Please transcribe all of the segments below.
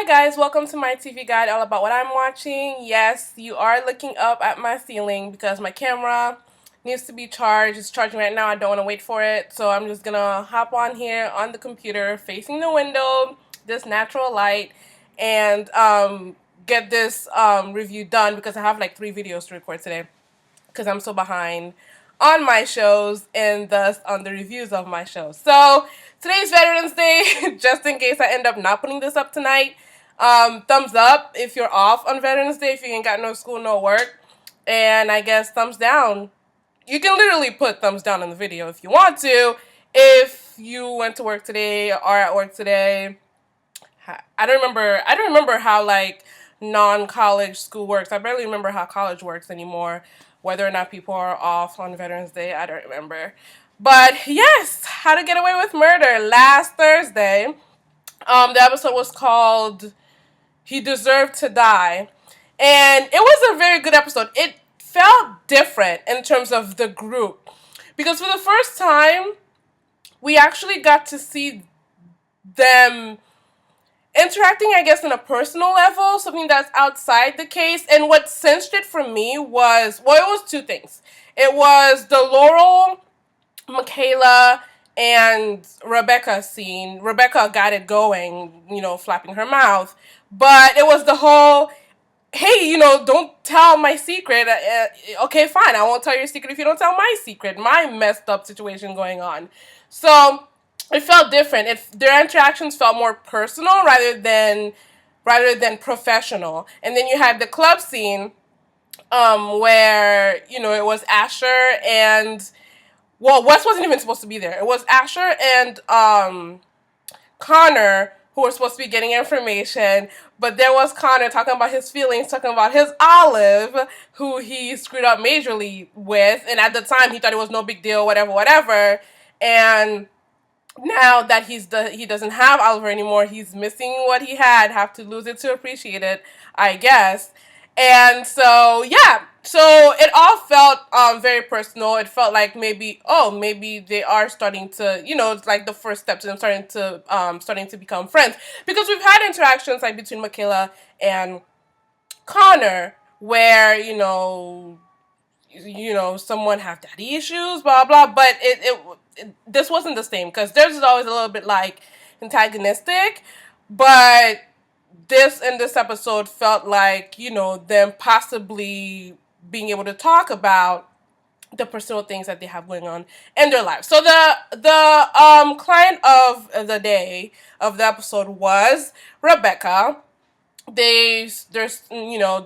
Hi guys, welcome to my TV guide all about what I'm watching. Yes, you are looking up at my ceiling because my camera needs to be charged. It's charging right now. I don't want to wait for it. So I'm just going to hop on here on the computer facing the window, this natural light, and get this review done because I have like 3 videos to record today because I'm so behind on my shows and thus on the reviews of my shows. So today's Veterans Day, just in case I end up not putting this up tonight. Thumbs up if you're off on Veterans Day, if you ain't got no school, no work. And I guess thumbs down. You can literally put thumbs down in the video if you want to. If you went to work today or at work today. I don't remember how like non-college school works. I barely remember how college works anymore. Whether or not people are off on Veterans Day, I don't remember. But yes, How to Get Away with Murder last Thursday. The episode was called He Deserved to Die. And it was a very good episode. It felt different in terms of the group. Because for the first time, we actually got to see them interacting, I guess, on a personal level, something that's outside the case. And what cinched it for me was, well, it was 2 things. It was the Laurel, Michaela, and Rebecca scene. Rebecca got it going, flapping her mouth. But it was the whole, hey, don't tell my secret. Okay, fine, I won't tell your secret if you don't tell my secret. My messed up situation going on. So it felt different. Their interactions felt more personal rather than professional. And then you had the club scene, where it was Asher and Wes wasn't even supposed to be there. It was Asher and Connor who were supposed to be getting information, but there was Connor talking about his feelings, talking about his Olive, who he screwed up majorly with, and at the time he thought it was no big deal, whatever. And now that he doesn't have Oliver anymore, he's missing what he had, have to lose it to appreciate it, I guess. And so yeah, so it all felt very personal. It felt like maybe they are starting to, it's like the first step to them starting to become friends, because we've had interactions like between Michaela and Connor where someone have daddy issues, blah blah, but this wasn't the same, because theirs is always a little bit like antagonistic, but this episode felt like them possibly being able to talk about the personal things that they have going on in their lives. So the client of the day of the episode was Rebecca. They're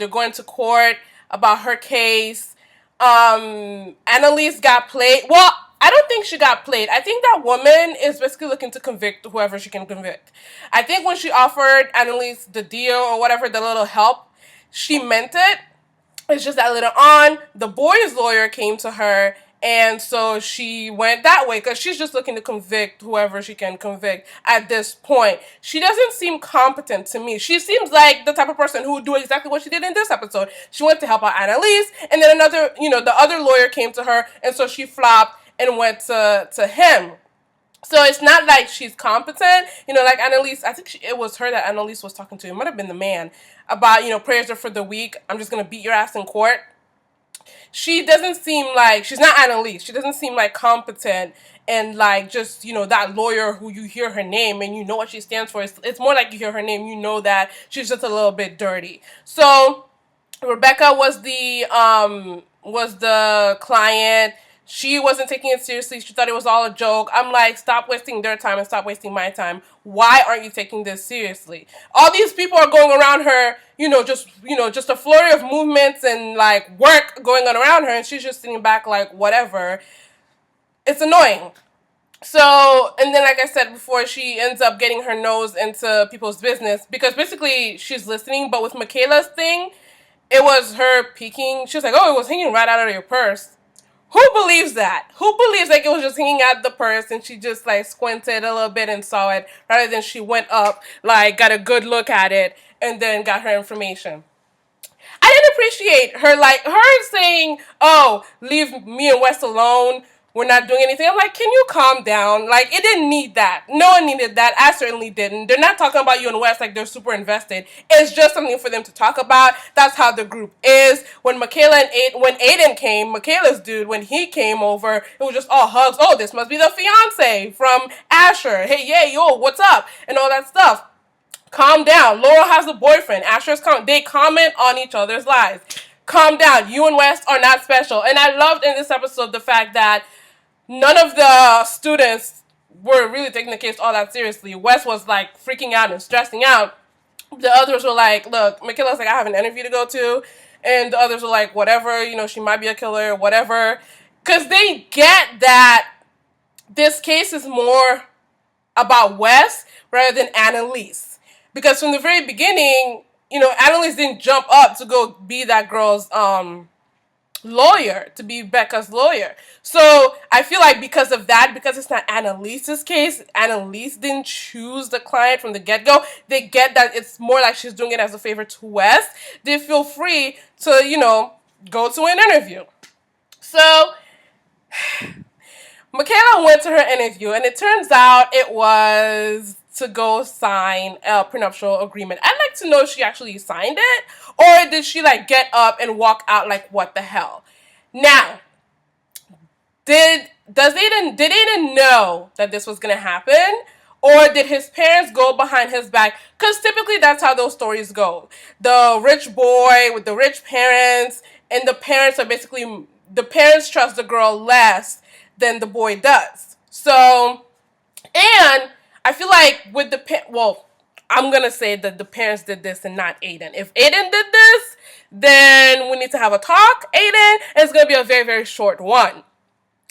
going to court about her case. Annalise got played. Well, I don't think she got played. I think that woman is basically looking to convict whoever she can convict. I think when she offered Annalise the deal or whatever, the little help, she meant it. It's just that later on, the boy's lawyer came to her, and so she went that way because she's just looking to convict whoever she can convict at this point. She doesn't seem competent to me. She seems like the type of person who would do exactly what she did in this episode. She went to help out Annalise, and then the other lawyer came to her, and so she flopped and went to him. So it's not like she's competent, like Annalise. I think it was her that Annalise was talking to. It might have been the man about, prayers are for the weak. I'm just going to beat your ass in court. She doesn't seem like, she's not Annalise. She doesn't seem like competent and like just, that lawyer who you hear her name and you know what she stands for. It's more like you hear her name, you know that she's just a little bit dirty. So Rebecca was the client. She wasn't taking it seriously. She thought it was all a joke. I'm like, stop wasting their time and stop wasting my time. Why aren't you taking this seriously? All these people are going around her, just a flurry of movements and like work going on around her, and she's just sitting back like, whatever. It's annoying. So, and then like I said before, she ends up getting her nose into people's business because basically she's listening, but with Michaela's thing, it was her peeking. She was like, oh, it was hanging right out of your purse. Who believes that? Who believes like it was just hanging out the purse and she just like squinted a little bit and saw it, rather than she went up, like got a good look at it and then got her information? I didn't appreciate her saying, oh, leave me and Wes alone. we're not doing anything. I'm like, can you calm down? Like, it didn't need that. No one needed that. I certainly didn't. They're not talking about you and Wes like they're super invested. It's just something for them to talk about. That's how the group is. When when Aiden came, Michaela's dude, when he came over, it was just all hugs. Oh, this must be the fiance from Asher. Hey, yeah, yo, what's up? And all that stuff. Calm down. Laurel has a boyfriend. Asher's they comment on each other's lives. Calm down. You and Wes are not special. And I loved in this episode the fact that none of the students were really taking the case all that seriously. Wes was like freaking out and stressing out. The others were like, look, Michaela's like, I have an interview to go to. And the others were like, whatever, she might be a killer, whatever. Because they get that this case is more about Wes rather than Annalise. Because from the very beginning, Annalise didn't jump up to go be that girl's lawyer, to be Becca's lawyer. So I feel like because of that, because it's not Annalise's case, Annalise didn't choose the client from the get-go. They get that it's more like she's doing it as a favor to Wes. They feel free to, go to an interview. So Michaela went to her interview, and it turns out it was to go sign a prenuptial agreement. I'd like to know if she actually signed it, or did she get up and walk out like, what the hell? Now, did Aiden know that this was gonna happen? Or did his parents go behind his back? Because typically that's how those stories go. The rich boy with the rich parents, and the parents trust the girl less than the boy does. So, and I feel like with I'm going to say that the parents did this and not Aiden. If Aiden did this, then we need to have a talk, Aiden, and it's going to be a very, very short one.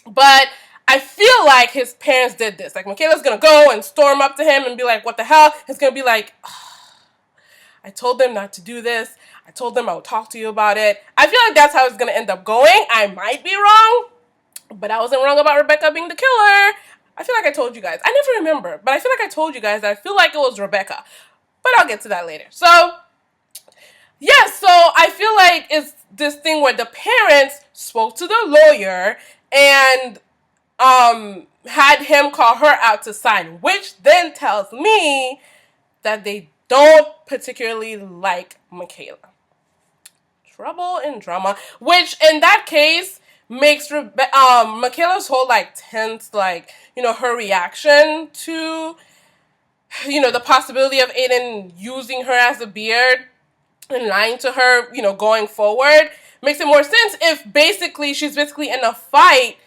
But I feel like his parents did this. Like, Michaela's going to go and storm up to him and be like, what the hell? He's going to be like, I told them not to do this. I told them I would talk to you about it. I feel like that's how it's going to end up going. I might be wrong, but I wasn't wrong about Rebecca being the killer. I feel like I told you guys. I never remember, but I feel like I told you guys that I feel like it was Rebecca. But I'll get to that later. So, yeah, so I feel like it's this thing where the parents spoke to the lawyer and had him call her out to sign, which then tells me that they don't particularly like Michaela. Trouble and drama, which in that case makes Michaela's whole tense, her reaction to the possibility of Aiden using her as a beard and lying to her, going forward, makes it more sense if she's basically in a fight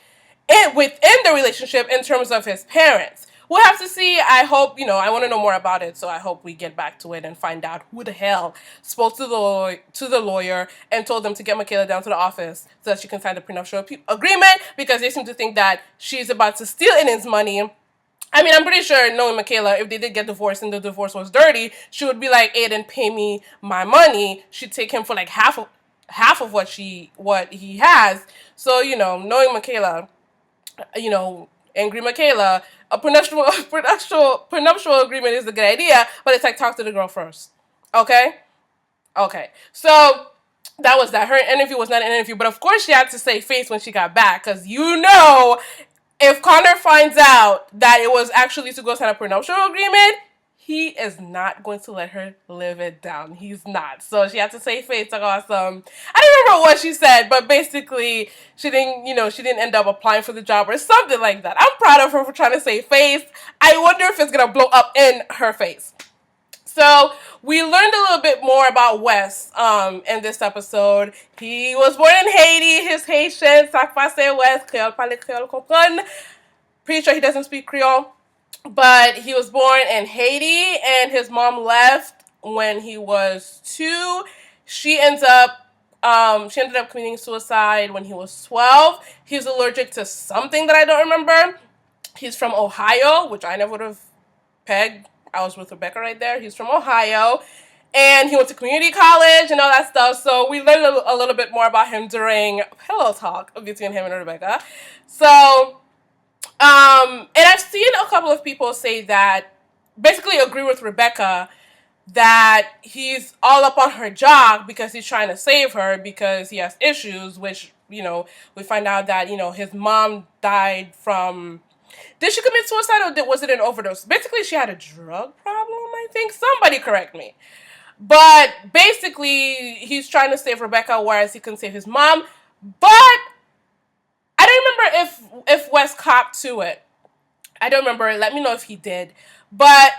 within the relationship in terms of his parents. We'll have to see. I hope, I want to know more about it, so I hope we get back to it and find out who the hell spoke to the lawyer and told them to get Michaela down to the office so that she can sign the prenuptial agreement, because they seem to think that she's about to steal Aiden's money. I mean, I'm pretty sure, knowing Michaela, if they did get divorced and the divorce was dirty, she would be like, Aiden, pay me my money. She'd take him for half of what he has. So, knowing Michaela, angry Michaela, a prenuptial agreement is a good idea, but it's talk to the girl first. Okay? Okay. So, that was that. Her interview was not an interview, but of course she had to save face when she got back, because if Connor finds out that it was actually to go sign a prenuptial agreement, he is not going to let her live it down. He's not. So she had to save face. I don't remember what she said, but basically she didn't end up applying for the job or something like that. I'm proud of her for trying to save face. I wonder if it's going to blow up in her face. So we learned a little bit more about Wes in this episode. He was born in Haiti. He's Haitian. Ça passe Wes. Creole, parle Creole, comprendre. Pretty sure he doesn't speak Creole. But he was born in Haiti, and his mom left when he was 2. She ended up committing suicide when he was 12. He was allergic to something that I don't remember. He's from Ohio, which I never would have pegged. I was with Rebecca right there. He's from Ohio. And he went to community college and all that stuff. So we learned a little bit more about him during Pillow Talk between him and Rebecca. So... and I've seen a couple of people say that, basically agree with Rebecca, that he's all up on her jock because he's trying to save her because he has issues, which, we find out that, his mom died from... Did she commit suicide or was it an overdose? Basically, she had a drug problem, I think. Somebody correct me. But basically, he's trying to save Rebecca, whereas he couldn't save his mom. But I don't remember if Wes copped to it. I don't remember. Let me know if he did. But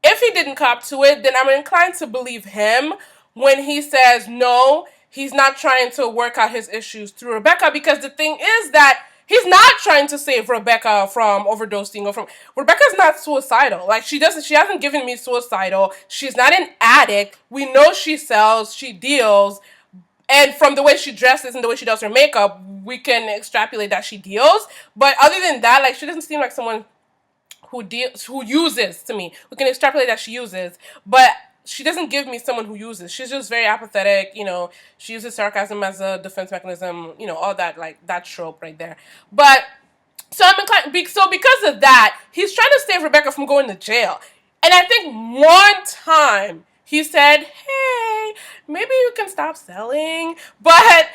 if he didn't cop to it, then I'm inclined to believe him when he says no, he's not trying to work out his issues through Rebecca, because the thing is that he's not trying to save Rebecca from overdosing or from... Rebecca's not suicidal. Like, she hasn't given me suicidal. She's not an addict. We know she sells, she deals, and from the way she dresses and the way she does her makeup, we can extrapolate that she deals. But other than that, like, she doesn't seem like someone who uses to me. We can extrapolate that she uses, but she doesn't give me someone who uses. She's just very apathetic, she uses sarcasm as a defense mechanism, all that, like, that trope right there. But so I'm inclined, so because of that, he's trying to save Rebecca from going to jail. And I think one time he said, hey, maybe you can stop selling. But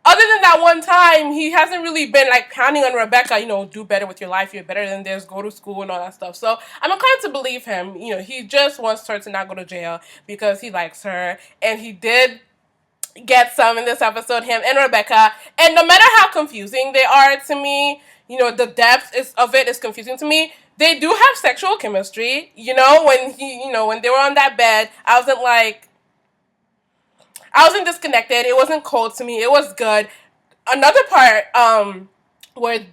other than that one time, he hasn't really been, like, pounding on Rebecca, do better with your life, you're better than this, go to school and all that stuff. So I'm inclined to believe him. He just wants her to not go to jail because he likes her. And he did get some in this episode, him and Rebecca. And no matter how confusing they are to me, the depth of it is confusing to me. They do have sexual chemistry. When they were on that bed, I wasn't disconnected. It wasn't cold to me. It was good. Another part where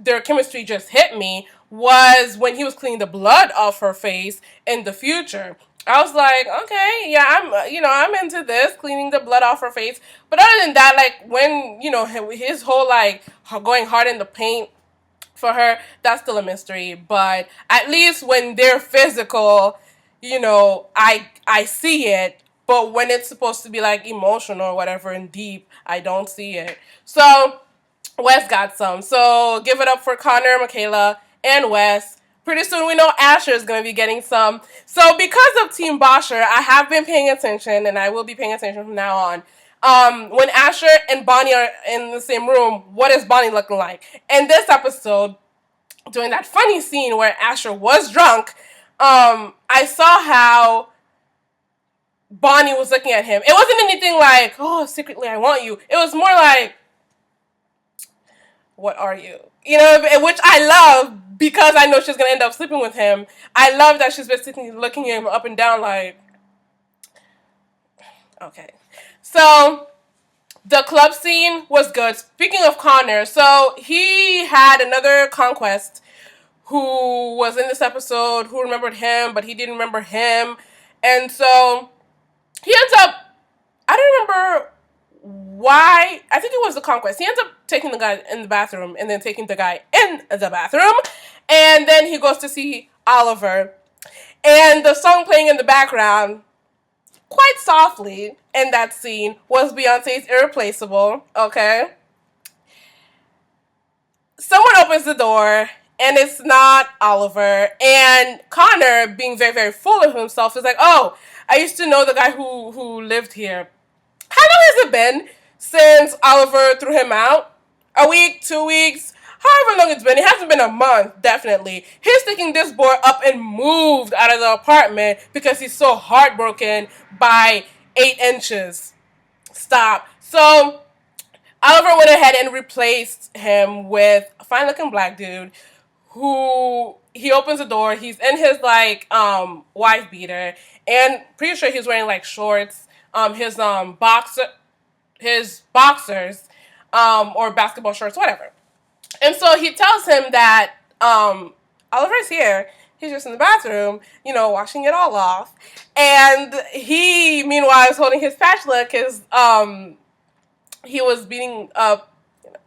their chemistry just hit me was when he was cleaning the blood off her face in the future. I was like, okay, yeah, I'm into this, cleaning the blood off her face. But other than that, like, when, his whole, like, going hard in the paint for her, that's still a mystery. But at least when they're physical, I see it. But when it's supposed to be, like, emotional or whatever and deep, I don't see it. So Wes got some. So give it up for Connor, Michaela, and Wes. Pretty soon we know Asher is going to be getting some. So because of Team Bosher, I have been paying attention, and I will be paying attention from now on. When Asher and Bonnie are in the same room, what is Bonnie looking like? In this episode, during that funny scene where Asher was drunk, I saw how Bonnie was looking at him. It wasn't anything like, oh, secretly I want you. It was more like, what are you? Which I love because I know she's going to end up sleeping with him. I love that she's basically looking him up and down like, okay. So the club scene was good. Speaking of Connor, so he had another conquest who was in this episode who remembered him, but he didn't remember him. And so he ends up, I don't remember why, I think it was the conquest. He ends up taking the guy in the bathroom and then taking the guy in the bathroom. And then he goes to see Oliver. And the song playing in the background, quite softly in that scene, was Beyonce's Irreplaceable, okay? Someone opens the door, and it's not Oliver. And Connor, being very, very full of himself, is like, oh, I used to know the guy who lived here. How long has it been since Oliver threw him out? A week, 2 weeks, however long it's been. It hasn't been a month, definitely. He's taking this boy up and moved out of the apartment because he's so heartbroken by 8 inches. Stop. So Oliver went ahead and replaced him with a fine-looking black dude who, he opens the door. He's in his, like, wife beater, and pretty sure he's wearing, like, shorts. His boxers, or basketball shorts, whatever. And so he tells him that Oliver's here. He's just in the bathroom, washing it all off. And he, meanwhile, is holding his spatula because he was beating up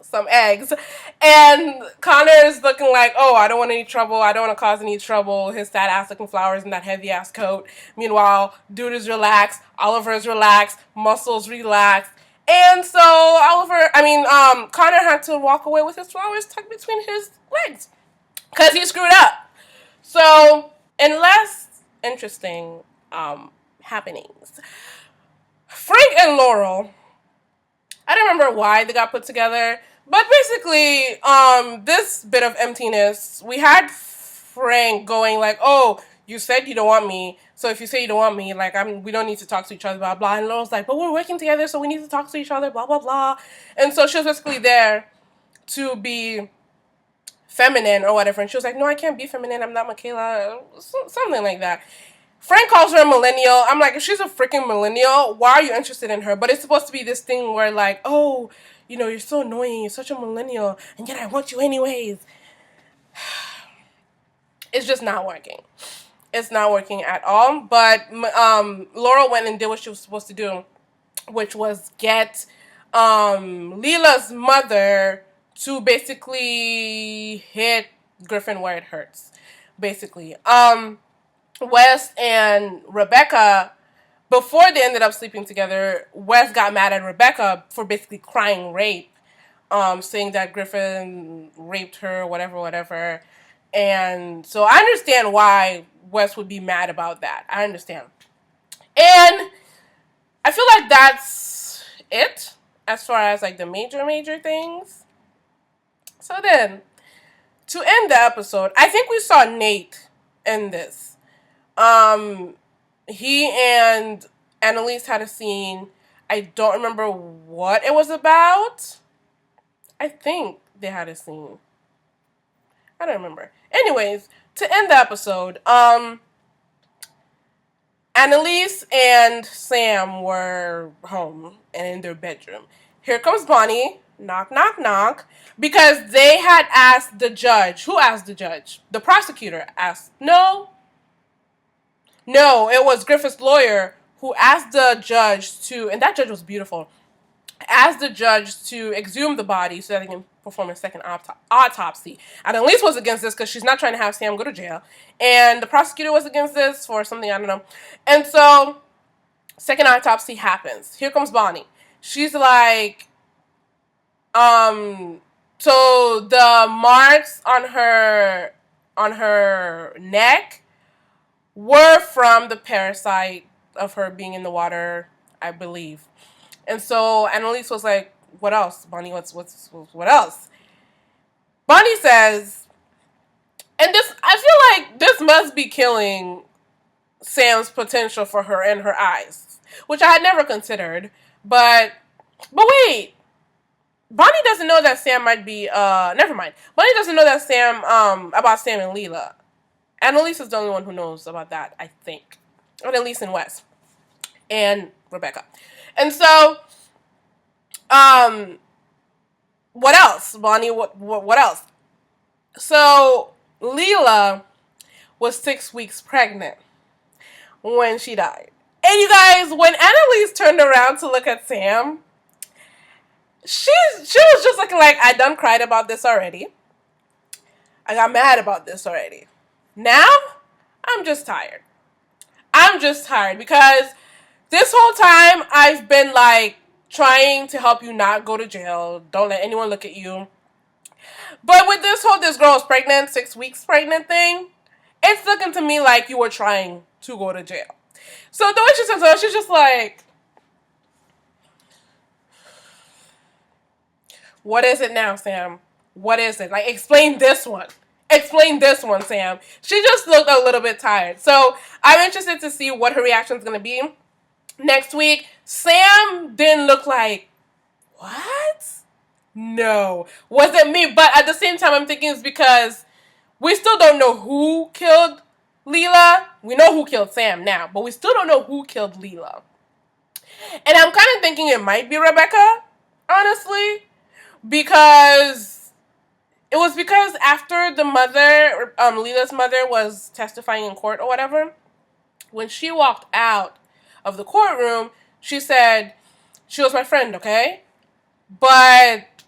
some eggs. And Connor is looking like, oh, I don't want any trouble. I don't want to cause any trouble. His sad ass looking flowers in that heavy ass coat. Meanwhile, dude is relaxed. Oliver is relaxed. Muscles relaxed. And so Connor had to walk away with his flowers tucked between his legs because he screwed up. So, and less interesting happenings. Frank and Laurel, I don't remember why they got put together, but basically, this bit of emptiness, we had Frank going like, "Oh, you said you don't want me, so if you say you don't want me, like we don't need to talk to each other, blah blah." And Laurel's like, "But we're working together, so we need to talk to each other, blah blah blah." And so she was basically there to be feminine or whatever, and she was like, "No, I can't be feminine. I'm not Michaela," something like that. Frank calls her a millennial. I'm like, if she's a freaking millennial, why are you interested in her? But it's supposed to be this thing where like, oh, you know, you're so annoying, you're such a millennial, and yet I want you anyways. It's just not working. It's not working at all. But Laurel went and did what she was supposed to do, which was get Leela's mother to basically hit Griffin where it hurts. Basically. Wes and Rebecca, before they ended up sleeping together, Wes got mad at Rebecca for basically crying rape, saying that Griffin raped her, whatever. And so I understand why Wes would be mad about that. I understand. And I feel like that's it as far as like the major things. So then, to end the episode, I think we saw Nate in this. He and Annalise had a scene. I don't remember what it was about. I think they had a scene. I don't remember. Anyways, to end the episode, Annalise and Sam were home and in their bedroom. Here comes Bonnie. Knock, knock, knock. Because they had asked the judge. Who asked the judge? The prosecutor asked. No, it was Griffith's lawyer who asked the judge to, and that judge was beautiful, asked the judge to exhume the body so that they can perform a second autopsy. And Annalise was against this because she's not trying to have Sam go to jail. And the prosecutor was against this for something, I don't know. And so, second autopsy happens. Here comes Bonnie. She's like, so the marks on her neck were from the parasite of her being in the water, I believe. And so Annalise was like, what else, Bonnie? What else? Bonnie says, and this, I feel like this must be killing Sam's potential for her in her eyes, which I had never considered. But wait, Bonnie doesn't know that Sam might be, never mind. Bonnie doesn't know that Sam, about Sam and Leela. Annalise is the only one who knows about that, I think. Annalise and Wes. And Rebecca. And so, what else, Bonnie? What else? So, Leela was 6 weeks pregnant when she died. And you guys, when Annalise turned around to look at Sam, she was just looking like, I done cried about this already. I got mad about this already. Now, I'm just tired. I'm just tired because this whole time I've been like trying to help you not go to jail. Don't let anyone look at you. But with this girl is pregnant, 6 weeks pregnant thing, it's looking to me like you were trying to go to jail. So the way she says it, she's just like, what is it now, Sam? What is it? Like, explain this one. Explain this one, Sam. She just looked a little bit tired. So I'm interested to see what her reaction is going to be next week. Sam didn't look like, what? No. Wasn't me. But at the same time, I'm thinking it's because we still don't know who killed Leela. We know who killed Sam now, but we still don't know who killed Leela. And I'm kind of thinking it might be Rebecca, honestly, because it was because after the mother, Leela's mother was testifying in court or whatever, when she walked out of the courtroom, she said, she was my friend, okay? But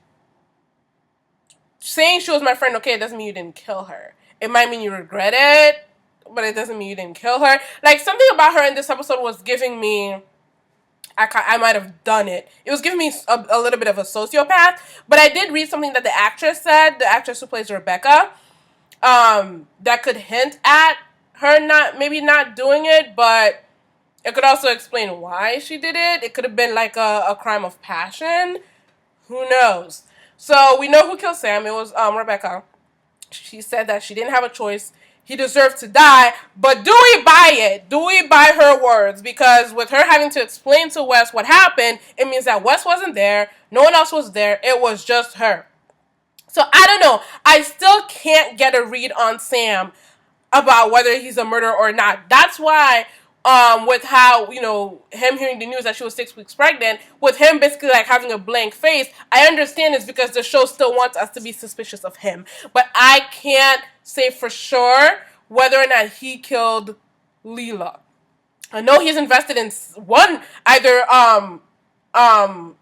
saying she was my friend, okay, it doesn't mean you didn't kill her. It might mean you regret it, but it doesn't mean you didn't kill her. Like, something about her in this episode was giving me, I might have done it. It was giving me a little bit of a sociopath. But I did read something that the actress said, the actress who plays Rebecca, that could hint at her maybe not doing it. But It could also explain why she did it. It could have been like a crime of passion. Who knows? So we know who killed Sam. It was Rebecca. She said that she didn't have a choice. He deserved to die. But do we buy it? Do we buy her words? Because with her having to explain to Wes what happened, it means that Wes wasn't there. No one else was there. It was just her. So I don't know. I still can't get a read on Sam about whether he's a murderer or not. That's why, with how, you know, him hearing the news that she was 6 weeks pregnant, with him basically like having a blank face, I understand it's because the show still wants us to be suspicious of him. But I can't say for sure whether or not he killed Leela. I know he's invested in one, either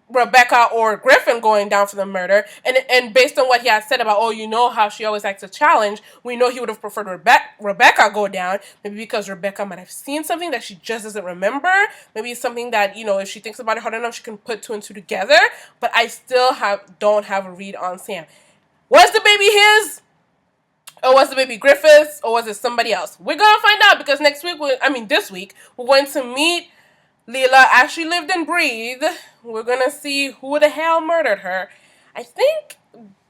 Rebecca or Griffin going down for the murder, and based on what he had said about, oh, you know how she always likes to challenge, we know he would have preferred Rebecca go down, maybe because Rebecca might have seen something that she just doesn't remember, maybe it's something that, you know, if she thinks about it hard enough, she can put 2 and 2 together, but I still don't have a read on Sam. Was the baby his? Or was the baby Griffith's? Or was it somebody else? We're gonna find out, because this week, we're going to meet Leela as she lived and breathed. We're gonna see who the hell murdered her. I think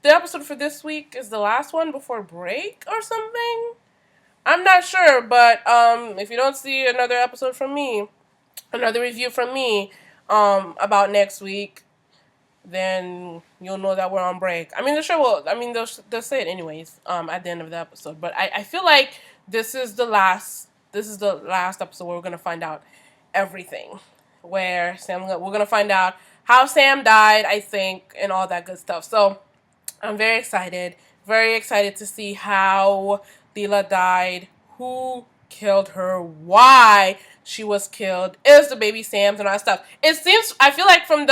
the episode for this week is the last one before break or something. I'm not sure, but if you don't see another episode from me, another review from me about next week, then you'll know that we're on break. I mean, the show will, they'll say it anyways at the end of the episode. But I feel like this is the last episode where we're going to find out everything. We're going to find out how Sam died, I think, and all that good stuff. So I'm very excited to see how Leela died, who killed her, why she was killed, is the baby Sam's, and all that stuff. It seems, I feel like from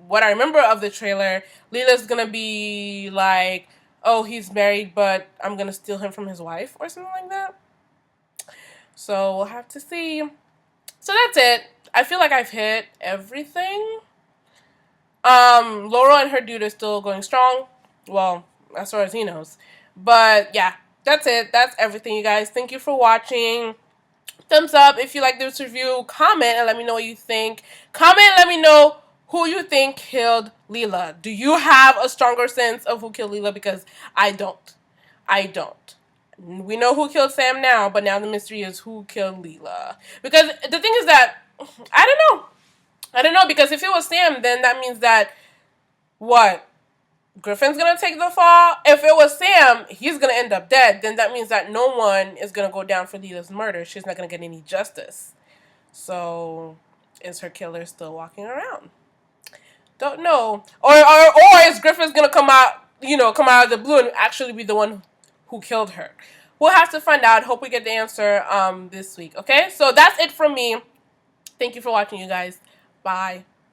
what I remember of the trailer, Leela's gonna be like, oh, he's married, but I'm gonna steal him from his wife, or something like that. So we'll have to see. So that's it. I feel like I've hit everything. Laurel and her dude is still going strong. Well, as far as he knows. But yeah, that's it. That's everything, you guys. Thank you for watching. Thumbs up if you like this review. Comment and let me know what you think. Comment and let me know who you think killed Leela. Do you have a stronger sense of who killed Leela? Because I don't. We know who killed Sam now, but now the mystery is who killed Leela. Because the thing is that, I don't know, because if it was Sam, then that means that, what? Griffin's gonna take the fall? If it was Sam, he's gonna end up dead. Then that means that no one is gonna go down for Leela's murder. She's not gonna get any justice. So, is her killer still walking around? Don't know. Or is Griffin's gonna come out of the blue and actually be the one who killed her? We'll have to find out. Hope we get the answer this week. Okay? So that's it from me. Thank you for watching, you guys. Bye.